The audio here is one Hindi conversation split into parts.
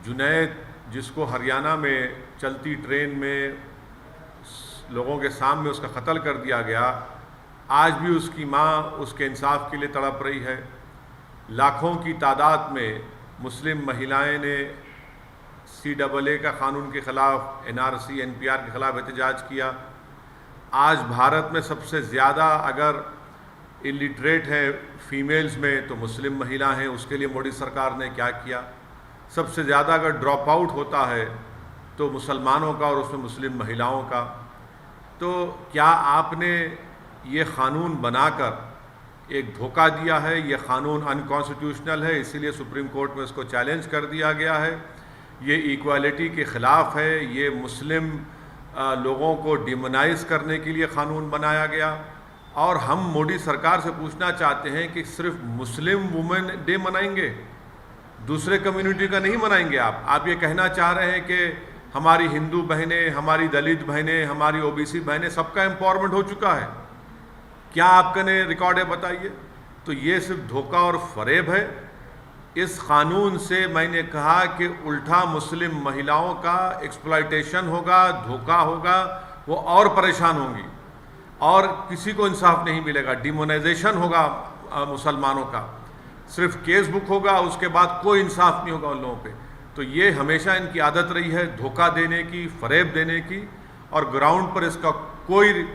जुनैद जिसको हरियाणा में चलती ट्रेन में लोगों के सामने उसका कत्ल कर दिया गया, आज भी उसकी माँ उसके इंसाफ के लिए तड़प रही है। लाखों की तादाद में मुस्लिम महिलाएं ने CAA का कानून के ख़िलाफ़, NRC NPR के ख़िलाफ़ एहतजाज किया। आज भारत में सबसे ज़्यादा अगर इलिटरेट है फीमेल्स में तो मुस्लिम महिला हैं। उसके लिए मोदी सरकार ने क्या किया? सबसे ज़्यादा अगर ड्रॉप आउट होता है तो मुसलमानों का और उसमें मुस्लिम महिलाओं का। तो क्या आपने ये क़ानून बनाकर एक धोखा दिया है? ये क़ानून अनकॉन्स्टिट्यूशनल है, इसीलिए सुप्रीम कोर्ट में इसको चैलेंज कर दिया गया है। ये इक्वालिटी के ख़िलाफ़ है। ये मुस्लिम लोगों को डिमोनाइज करने के लिए क़ानून बनाया गया। और हम मोदी सरकार से पूछना चाहते हैं कि सिर्फ मुस्लिम वुमेन डे मनाएंगे, दूसरे कम्युनिटी का नहीं मनाएंगे? आप ये कहना चाह रहे हैं कि हमारी हिंदू बहनें, हमारी दलित बहनें, हमारी OBC बहनें, सबका एम्पावरमेंट हो चुका है? क्या आपका ने रिकॉर्ड है? बताइए। तो ये सिर्फ धोखा और फरेब है। इस कानून से मैंने कहा कि उल्टा मुस्लिम महिलाओं का एक्सप्लॉयटेशन होगा, धोखा होगा, वो और परेशान होंगी और किसी को इंसाफ नहीं मिलेगा। डिमोनाइजेशन होगा मुसलमानों का, सिर्फ केस बुक होगा, उसके बाद कोई इंसाफ नहीं होगा उन लोगों पे। तो ये हमेशा इनकी आदत रही है धोखा देने की, फरेब देने की, और ग्राउंड पर इसका कोई,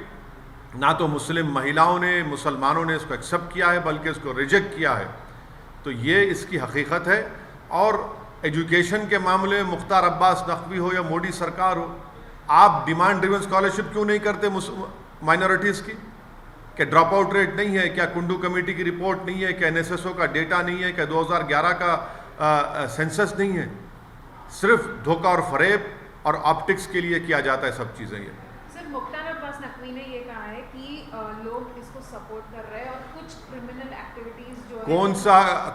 ना तो मुस्लिम महिलाओं ने, मुसलमानों ने इसको एक्सेप्ट किया है बल्कि इसको रिजेक्ट किया है। तो ये इसकी हकीकत है। और एजुकेशन के मामले में मुख्तार अब्बास नकवी हो या मोदी सरकार हो, आप डिमांड ड्रिवन स्कॉलरशिप क्यों नहीं करते माइनॉरिटीज़ की? क्या ड्रॉप आउट रेट नहीं है? क्या कुंडू कमेटी की रिपोर्ट नहीं है? क्या NSSO का डेटा नहीं है? क्या 2011 का सेंसस नहीं है? सिर्फ धोखा और फरेब और ऑप्टिक्स के लिए किया जाता है सब चीज़ें। ये सर, मुख्तार अब्बास नकवी ने ये कहा है कि लोग इसको सपोर्ट कर रहे हैं और कुछ क्रिमिनल एक्टिविटीज जो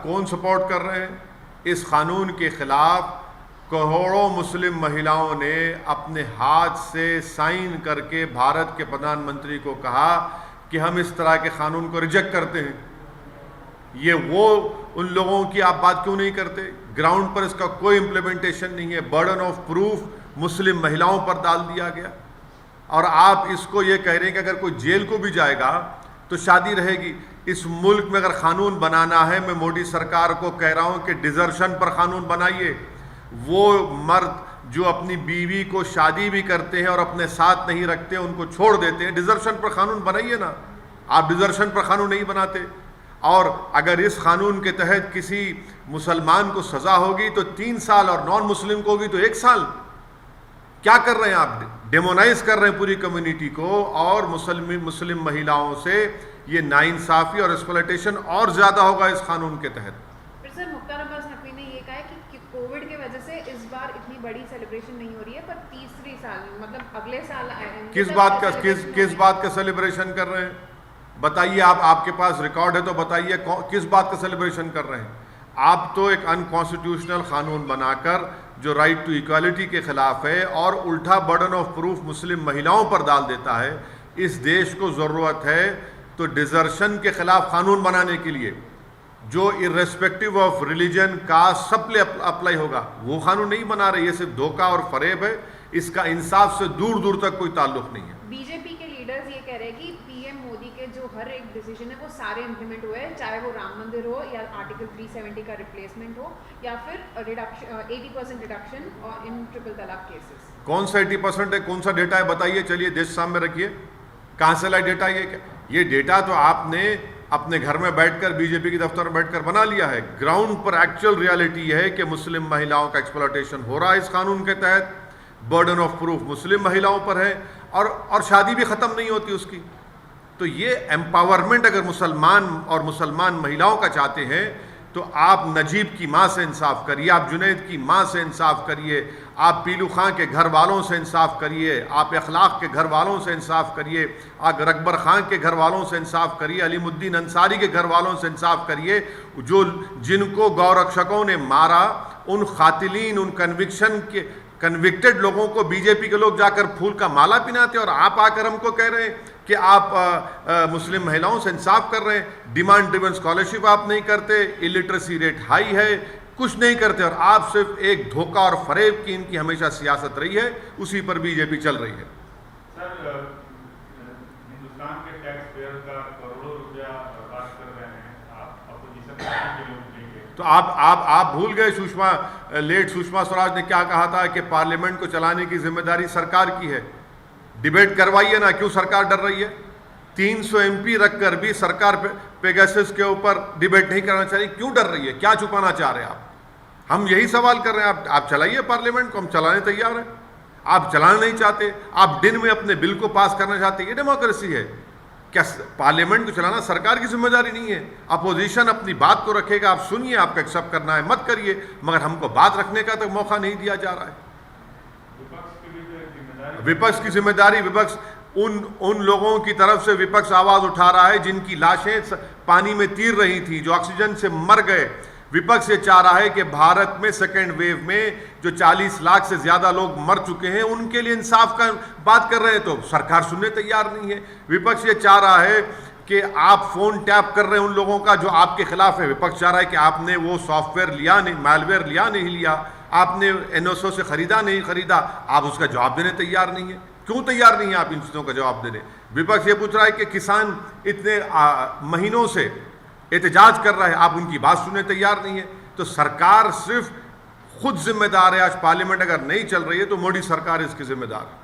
कौन सपोर्ट कर रहे हैं? इस कानून के खिलाफ करोड़ों मुस्लिम महिलाओं ने अपने हाथ से साइन करके भारत के प्रधानमंत्री को कहा कि हम इस तरह के कानून को रिजेक्ट करते हैं। ये वो उन लोगों की आप बात क्यों नहीं करते? ग्राउंड पर इसका कोई इम्प्लीमेंटेशन नहीं है। बर्डन ऑफ प्रूफ मुस्लिम महिलाओं पर डाल दिया गया। और आप इसको ये कह रहे हैं कि अगर कोई जेल को भी जाएगा तो शादी रहेगी। इस मुल्क में अगर कानून बनाना है, मैं मोदी सरकार को कह रहा हूं कि डिजर्शन पर कानून बनाइए। वो मर्द जो अपनी बीवी को शादी भी करते हैं और अपने साथ नहीं रखते, उनको छोड़ देते हैं, डिजर्शन पर कानून बनाइए ना। आप डिजर्शन पर कानून नहीं बनाते। और अगर इस कानून के तहत किसी मुसलमान को सजा होगी तो 3 साल और नॉन मुस्लिम को होगी तो 1 साल। क्या कर रहे हैं आप? डेमोनाइज कर रहे हैं पूरी कम्युनिटी को। और मुस्लिम महिलाओं से ये नाइंसाफी और एक्सप्लॉयटेशन और ज्यादा होगा इस कानून के तहत। सर, मुख्तार अब्बास नकवी ने ये कहा है कि कोविड की वजह से इस बार इतनी बड़ी सेलिब्रेशन नहीं हो रही है, पर तीसरी साल मतलब अगले साल किस बात का सेलिब्रेशन कर रहे हैं? बताइए। आपके पास रिकॉर्ड है तो बताइए किस बात का सेलिब्रेशन कर रहे हैं? आप तो एक अनकॉन्स्टिट्यूशनल कानून बनाकर जो राइट टू इक्वालिटी के खिलाफ है और उल्टा बर्डन ऑफ प्रूफ मुस्लिम महिलाओं पर डाल देता है। इस देश को ज़रूरत है तो डिजर्शन के खिलाफ कानून बनाने के लिए जो इर्रेस्पेक्टिव ऑफ रिलीजन कास्ट सब पे अप्लाई होगा, वो कानून नहीं बना रहे। ये सिर्फ धोखा और फरेब है। इसका इंसाफ से दूर दूर तक कोई ताल्लुक नहीं है। बीजेपी के लीडर्स ये कह रहे हैं कि PM मोदी के जो हर एक डिसीजन है वो सारे इंप्लीमेंट हुए हैं, चाहे वो राम मंदिर हो या आर्टिकल 370 का रिप्लेसमेंट हो या फिर रिडक्शन 80% रिडक्शन और इन ट्रिपल तलाक केसेस। कौन सा 80% है? कौन सा डेटा है? बताइए। चलिए देश सामने रखिए। कहाँ से लाए डेटा? ये डेटा तो आपने अपने घर में बैठकर बीजेपी के दफ्तर में बैठकर बना लिया है। ग्राउंड पर एक्चुअल रियलिटी है कि मुस्लिम महिलाओं का एक्सप्लॉयटेशन हो रहा है इस कानून के तहत। बर्डन ऑफ प्रूफ मुस्लिम महिलाओं पर है और शादी भी ख़त्म नहीं होती उसकी। तो ये एम्पावरमेंट अगर मुसलमान और मुसलमान महिलाओं का चाहते हैं तो आप नजीब की माँ से इंसाफ करिए, आप जुनैद की माँ से इंसाफ करिए, आप पीलू खां के घर वालों से इंसाफ करिए, आप अखलाक के घर वालों से इंसाफ करिए, आप अकबर खां के घर वालों से इंसाफ करिए, अलीमुद्दीन अंसारी के घर वालों से इंसाफ करिए, जो जिनको गौरक्षकों ने मारा, उन खातिलीन, उन कन्विक्टेड लोगों को बीजेपी के लोग जाकर फूल का माला पिनाते और आप आकर हमको कह रहे हैं कि आप मुस्लिम महिलाओं से इंसाफ कर रहे हैं। डिमांड ड्रिवन स्कॉलरशिप आप नहीं करते, इलिटरेसी रेट हाई है, कुछ नहीं करते, और आप सिर्फ एक धोखा और फरेब की इनकी हमेशा सियासत रही है, उसी पर बीजेपी चल रही है। सर, हिंदुस्तान के टैक्स पेयर का करोड़ों रुपया बर्बाद कर रहे हैं आप अपोजिशन पार्टी के लोग लेके। तो आप भूल गए सुषमा स्वराज ने क्या कहा था कि पार्लियामेंट को चलाने की जिम्मेदारी सरकार की है। डिबेट करवाइए ना, क्यों सरकार डर रही है? 300 MP रखकर भी सरकार पेगासस के ऊपर डिबेट नहीं करना चाहिए, क्यों डर रही है? क्या छुपाना चाह रहे हैं आप? हम यही सवाल कर रहे हैं। आप चलाइए पार्लियामेंट को, हम चलाने तैयार हैं। आप चलाना नहीं चाहते, आप दिन में अपने बिल को पास करना चाहते हैं, ये डेमोक्रेसी है क्या? पार्लियामेंट को चलाना सरकार की जिम्मेदारी नहीं है। अपोजिशन अपनी बात को रखेगा, आप सुनिए, आपको एक्सेप्ट करना है मत करिए, मगर हमको बात रखने का तो मौका नहीं दिया जा रहा है। विपक्ष की जिम्मेदारी, विपक्ष उन लोगों की तरफ से विपक्ष आवाज उठा रहा है जिनकी लाशें पानी में तीर रही थी, जो ऑक्सीजन से मर गए। विपक्ष ये चाह रहा है कि भारत में सेकेंड वेव में जो 40 लाख से ज्यादा लोग मर चुके हैं उनके लिए इंसाफ का बात कर रहे हैं, तो सरकार सुनने तैयार नहीं है। विपक्ष ये चाह रहा है कि आप फोन टैप कर रहे हैं उन लोगों का जो आपके खिलाफ है। विपक्ष चाह रहा है कि आपने वो सॉफ्टवेयर लिया नहीं, मैलवेयर लिया नहीं लिया, आपने NSO से खरीदा नहीं खरीदा, आप उसका जवाब देने तैयार नहीं है। क्यों तैयार नहीं है आप इन चीज़ों का जवाब देने? विपक्ष ये पूछ रहा है कि किसान इतने महीनों से एहतजाज कर रहा है, आप उनकी बात सुनने तैयार नहीं है। तो सरकार सिर्फ खुद जिम्मेदार है। आज पार्लियामेंट अगर नहीं चल रही है तो मोदी सरकार इसकी जिम्मेदार है।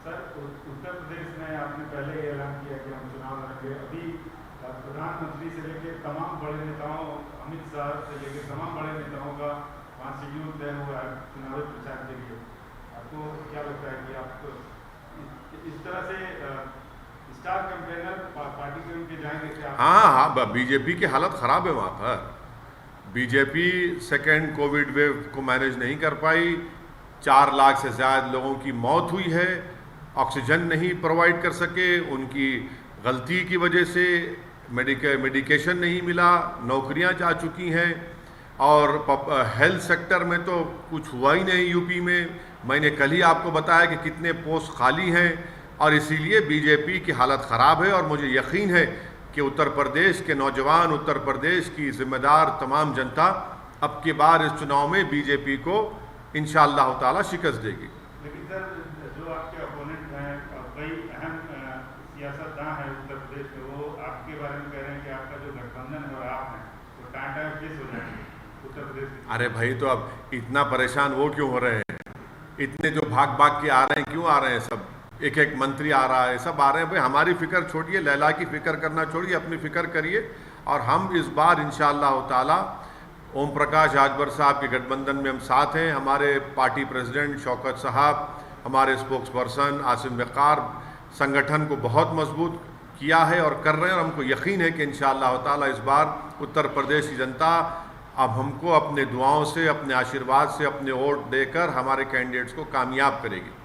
सर, उत्तर प्रदेश में आपने पहले ऐलान किया कि हम चुनाव लड़ेंगे। अभी प्रधानमंत्री से लेकर तमाम बड़े नेताओं, अमित शाह से लेकर तमाम बड़े नेताओं का वहाँ शेड्यूल तय हुआ है चुनावी प्रचार के लिए। आपको क्या लगता है कि आप इस तरह से स्टार कैंपेनर पार्टी के उनके जाएंगे क्या? हाँ, बीजेपी की हालत खराब है वहाँ पर। बीजेपी सेकेंड कोविड वेव को मैनेज नहीं कर पाई। 4 लाख से ज़्यादा लोगों की मौत हुई है, ऑक्सीजन नहीं प्रोवाइड कर सके, उनकी गलती की वजह से मेडिकेशन नहीं मिला, नौकरियां जा चुकी हैं, और हेल्थ सेक्टर में तो कुछ हुआ ही नहीं यूपी में। मैंने कल ही आपको बताया कि कितने पोस्ट खाली हैं, और इसीलिए बीजेपी की हालत ख़राब है। और मुझे यकीन है कि उत्तर प्रदेश के नौजवान, उत्तर प्रदेश की जिम्मेदार तमाम जनता अब की बार इस चुनाव में बीजेपी को इंशाअल्लाह ताला शिकस्त देगी। लेकिन सर, जो आपके अपोनेंट हैं, कई अहम सियासतदान हैं उत्तर प्रदेश में, वो आपके बारे में कह रहे हैं कि आपका जो गठबंधन है और आप हैं वो टाटा केस हो जाएंगे उत्तर प्रदेश में। अरे भाई, तो अब इतना परेशान वो क्यों हो रहे हैं? इतने जो भाग भाग के आ रहे हैं, क्यों आ रहे हैं? सब एक एक मंत्री आ रहा है, सब आ रहे हैं। भाई हमारी फिक्र छोड़िए, लैला की फिक्र करना छोड़िए, अपनी फिक्र करिए। और हम इस बार इंशाअल्लाह ताला ओम प्रकाश राजभर साहब के गठबंधन में हम साथ हैं। हमारे पार्टी प्रेसिडेंट शौकत साहब, हमारे स्पोक्स पर्सन आसिम वक़ार संगठन को बहुत मजबूत किया है और कर रहे हैं, और हमको यकीन है कि इंशाअल्लाह ताला इस बार उत्तर प्रदेश की जनता अब हमको अपने दुआओं से, अपने आशीर्वाद से, अपने वोट देकर हमारे कैंडिडेट्स को कामयाब करेगी।